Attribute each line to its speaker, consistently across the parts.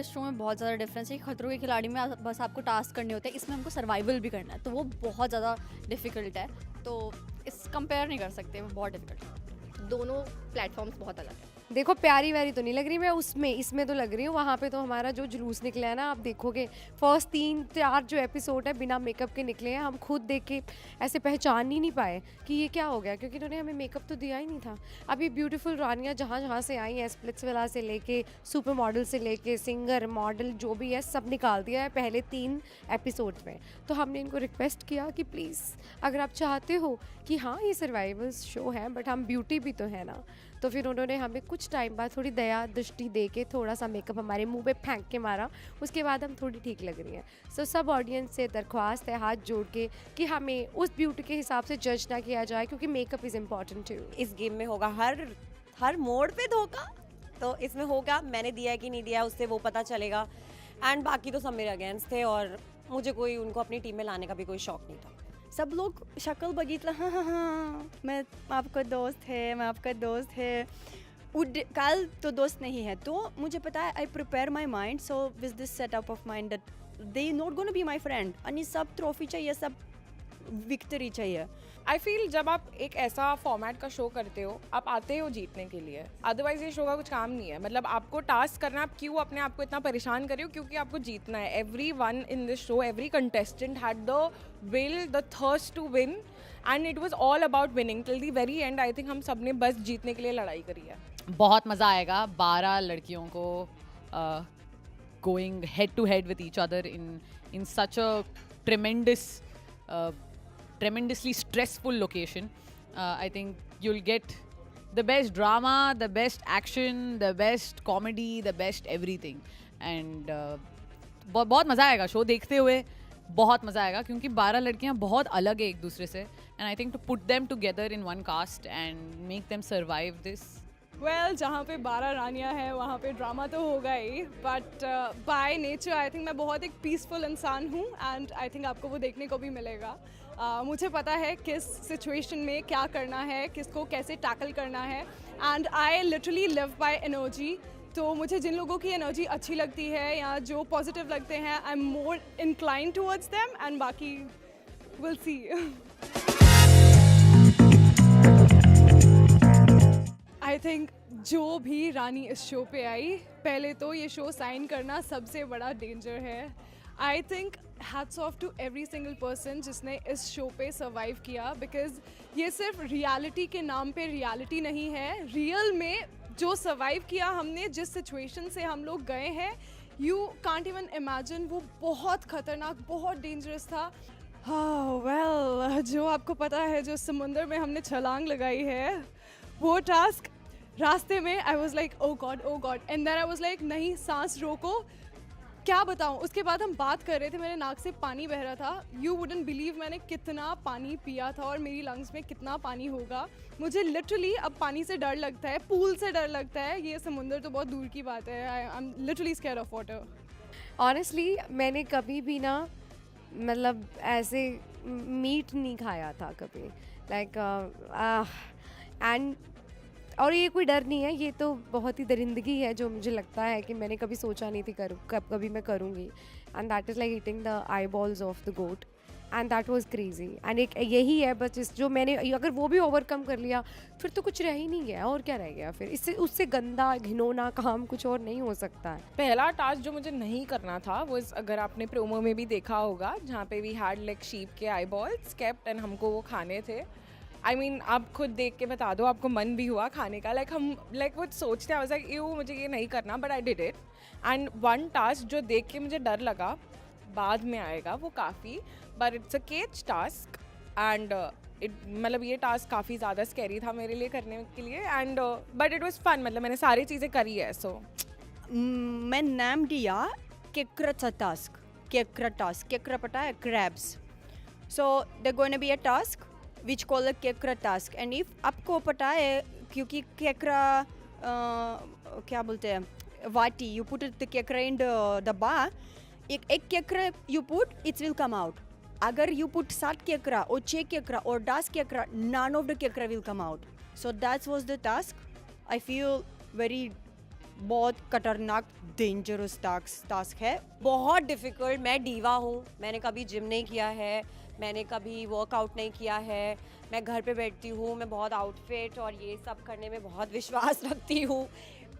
Speaker 1: इस शो में बहुत ज़्यादा डिफरेंस है। खतरों के खिलाड़ी में बस आपको टास्क करने होते हैं, इसमें हमको सर्वाइवल भी करना है, तो वो बहुत ज़्यादा डिफ़िकल्ट है। तो इस कंपेयर नहीं कर सकते, वो बहुत डिफिकल्ट है।
Speaker 2: दोनों प्लेटफॉर्म्स बहुत अलग है।
Speaker 3: देखो प्यारी व्यारी तो नहीं लग रही मैं उसमें, इसमें तो लग रही हूँ। वहाँ पे तो हमारा जो जुलूस निकला है ना, आप देखोगे फर्स्ट 3-4 जो एपिसोड है बिना मेकअप के निकले हैं। हम खुद देख के ऐसे पहचान ही नहीं पाए कि ये क्या हो गया, क्योंकि इन्होंने हमें मेकअप तो दिया ही नहीं था। अब ये ब्यूटीफुल रानियाँ जहाँ जहाँ से आई हैं, स्प्लिट्स वाला से लेके सुपर मॉडल से लेके सिंगर मॉडल जो भी है सब निकाल दिया है पहले 3 एपिसोड्स में। तो हमने इनको रिक्वेस्ट किया कि प्लीज़ अगर आप चाहते हो कि हाँ ये सर्वाइवल शो है बट हम ब्यूटी भी तो है ना, तो फिर उन्होंने हमें कुछ टाइम बाद थोड़ी दया दृष्टि दे के थोड़ा सा मेकअप हमारे मुंह पे फेंक के मारा। उसके बाद हम थोड़ी ठीक लग रही हैं। सो सब ऑडियंस से दरख्वास्त है हाथ जोड़ के कि हमें उस ब्यूटी के हिसाब से जज ना किया जाए, क्योंकि मेकअप इज़ इम्पॉर्टेंट टू।
Speaker 4: इस गेम में होगा हर मोड़ पे धोखा, तो इसमें होगा मैंने दिया है कि नहीं दिया उससे वो पता चलेगा। एंड बाकी तो सब मेरे अगेंस्ट थे और मुझे कोई उनको अपनी टीम में लाने का भी कोई शौक नहीं था।
Speaker 5: सब लोग शक्ल बघितलं, हाँ हाँ हाँ मैं आपका दोस्त है, मैं आपका दोस्त है। कल तो दोस्त नहीं है, तो मुझे पता है I prepare my mind so with this setup of mind that they not gonna be my friend. आणि सब ट्रॉफी चाहिए, सब विक्ट्री चाहिए।
Speaker 6: आई फील जब आप एक ऐसा फॉर्मेट का शो करते हो, आप आते हो जीतने के लिए, अदरवाइज ये शो का कुछ काम नहीं है। मतलब आपको टास्क करना, आप क्यों अपने आप को इतना परेशान कर रहे हो, क्योंकि आपको जीतना है। Every one in this show, every contestant had the will, the thirst to win, and it was all about winning till the very end. I think हम सब ने बस जीतने के लिए लड़ाई करी है।
Speaker 7: बहुत मज़ा आएगा 12 लड़कियों को going head to head with each other in such a tremendously stressful location. I think you'll get the best drama, the best action, the best comedy, the best everything. And बहुत मज़ा आएगा शो देखते हुए, बहुत मज़ा आएगा क्योंकि 12 लड़कियाँ बहुत अलग है एक दूसरे से। And I think to put them together in one cast and make them survive this.
Speaker 8: Well जहाँ पे 12 रानियाँ हैं वहाँ पे ड्रामा तो होगा ही, but by nature I think मैं बहुत एक पीसफुल इंसान हूँ एंड आई थिंक आपको वो देखने को भी मिलेगा। मुझे पता है किस सिचुएशन में क्या करना है, किसको कैसे टैकल करना है, and I literally live by energy. तो मुझे जिन लोगों की एनर्जी अच्छी लगती है या जो पॉजिटिव लगते हैं, I am more incline towards them and बाकी विल सी। आई थिंक जो भी रानी इस शो पे आई, पहले तो ये शो साइन करना सबसे बड़ा डेंजर है। I think hats off to every single person जिसने इस शो पे सर्वाइव किया, बिकॉज ये सिर्फ रियलिटी के नाम पे रियलिटी नहीं है। रियल में जो सर्वाइव किया हमने, जिस सिचुएशन से हम लोग गए हैं, यू कांट इवन इमेजिन। वो बहुत खतरनाक, बहुत डेंजरस था। हाँ वेल, जो आपको पता है जो समुंदर में हमने छलांग लगाई है, वो टास्क रास्ते में I was like oh god and then I was like नहीं सांस रोको, क्या बताऊँ। उसके बाद हम बात कर रहे थे, मेरे नाक से पानी बह रहा था। यू वुडंट बिलीव मैंने कितना पानी पिया था और मेरी लंग्स में कितना पानी होगा। मुझे लिटरली अब पानी से डर लगता है, पूल से डर लगता है, ये समुंदर तो बहुत दूर की बात है। I am literally scared of water.
Speaker 3: Honestly मैंने कभी भी ना मतलब ऐसे मीट नहीं खाया था कभी, लाइक एंड और ये कोई डर नहीं है, ये तो बहुत ही दरिंदगी है जो मुझे लगता है कि मैंने कभी सोचा नहीं थी कभी मैं करूँगी। And that is like eating the eyeballs of the goat and that was crazy. And एक यही है बस इस जो मैंने, अगर वो भी ओवरकम कर लिया फिर तो कुछ रह ही नहीं गया। और क्या रह गया फिर, इससे उससे गंदा घिनौना काम कुछ और नहीं हो सकता है।
Speaker 6: पहला टास्क जो मुझे नहीं करना था वो अगर आपने प्रोमो में भी देखा होगा, जहाँ पे वी हैड लाइक शीप के आई बॉल्स केप्ट एंड हमको वो खाने थे। आई मीन आप खुद देख के बता दो, आपको मन भी हुआ खाने का। लाइक हम लाइक वो सोचते हैं लाइक यू मुझे ये नहीं करना, but I did it. And one task जो देख के मुझे डर लगा, बाद में आएगा वो काफ़ी, but it's a cage task and मतलब ये टास्क काफ़ी ज़्यादा स्कैरी था मेरे लिए करने के लिए, and but it was fun. मतलब मैंने सारी चीज़ें करी है। सो
Speaker 5: मैं नाम दिया केकराचा टास्क। केकरा पता है, crabs. So there going to be a task which call a केकरा task, and if आपको पता है क्योंकि केकरा क्या बोलते हैं वाटी, you put the केकरा in the bar, एक केकरा you put, it will come out. अगर you put 7 केकरा और 6 केकरा और 10 केकरा, none of the केकरा will come out. So that was the task. I feel very बहुत खतरनाक डेंजरस टास्क है.
Speaker 4: बहुत डिफ़िकल्ट. मैं डीवा हूँ, मैंने कभी जिम नहीं किया है, मैंने कभी वर्कआउट नहीं किया है, मैं घर पे बैठती हूँ, मैं बहुत आउटफिट और ये सब करने में बहुत विश्वास रखती हूँ.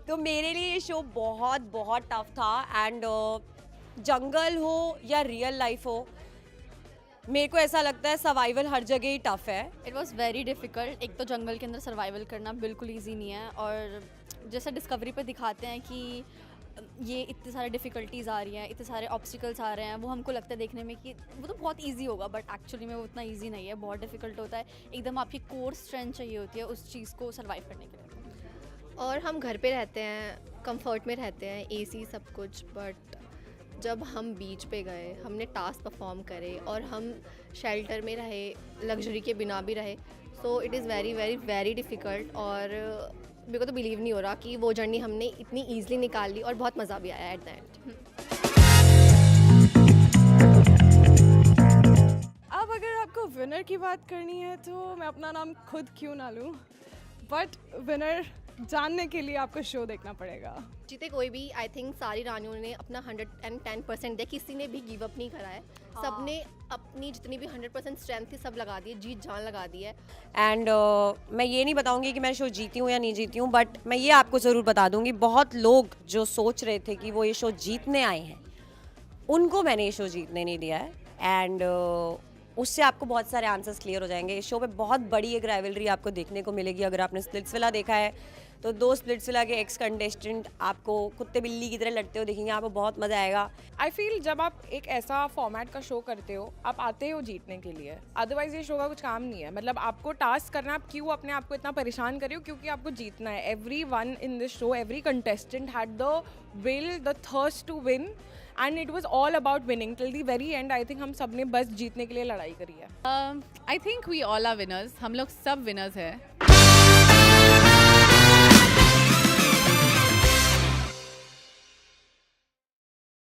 Speaker 4: तो मेरे लिए ये शो बहुत बहुत टफ था. एंड जंगल हो या रियल लाइफ हो, मेरे को ऐसा लगता है सर्वाइवल हर जगह ही टफ है.
Speaker 1: It was very difficult. एक तो जंगल के अंदर सर्वाइवल करना बिल्कुल ईजी नहीं है, और जैसा डिस्कवरी पे दिखाते हैं कि ये इतने सारे डिफ़िकल्टीज़ आ रही हैं, इतने सारे ऑब्स्टिकल्स आ रहे हैं, वो हमको लगता है देखने में कि वो तो बहुत ईजी होगा, बट एक्चुअली में वो उतना ईजी नहीं है, बहुत डिफ़िकल्ट होता है. एकदम आपकी कोर स्ट्रेंथ चाहिए होती है उस चीज़ को सर्वाइव करने के लिए.
Speaker 2: और हम घर पे रहते हैं, कंफर्ट में रहते हैं, एसी सब कुछ, बट जब हम बीच पे गए, हमने टास्क परफॉर्म करे और हम शेल्टर में रहे, लग्जरी के बिना भी रहे, so it is very very very difficult. और मेरे को तो बिलीव नहीं हो रहा कि वो जर्नी हमने इतनी ईजिली निकाल ली और बहुत मज़ा भी आया एट द एंड.
Speaker 8: अब अगर आपको विनर की बात करनी है तो मैं अपना नाम खुद क्यों ना लूँ, बट विनर जानने के लिए आपको शो देखना पड़ेगा.
Speaker 2: जीते कोई भी, आई थिंक सारी रानियों ने अपना 110% दिया, किसी ने भी गिव अप नहीं करा है. सबने अपनी जितनी भी 100% स्ट्रेंथ थी सब लगा दी है, जीत जान लगा दी है.
Speaker 4: एंड मैं ये नहीं बताऊंगी कि मैं शो जीती हूँ या नहीं जीती हूँ, बट मैं ये आपको ज़रूर बता दूंगी, बहुत लोग जो सोच रहे थे कि वो ये शो जीतने आए हैं, उनको मैंने ये शो जीतने नहीं दिया है. एंड उससे आपको बहुत सारे आंसर्स क्लियर हो जाएंगे. इस शो पे बहुत बड़ी एक राइवलरी आपको देखने को मिलेगी. अगर आपने स्प्लिट्सविला देखा है तो 2 स्प्लिट्सविला के एक्स कंटेस्टेंट आपको कुत्ते बिल्ली की तरह लड़ते हो दिखेंगे, आपको बहुत मज़ा आएगा.
Speaker 6: आई फील जब आप एक ऐसा फॉर्मेट का शो करते हो, आप आते हो जीतने के लिए, अदरवाइज ये शो का कुछ काम नहीं है. मतलब आपको टास्क करना, आप क्यों अपने आप को इतना परेशान करे हो, क्योंकि आपको जीतना है. Every one in this show, every contestant had the will, the thirst to win, and it was all about winning till the very end. I think हम सब ने बस जीतने के लिए लड़ाई करी है.
Speaker 7: I think we all are winners. हम लोग सब विनर्स हैं.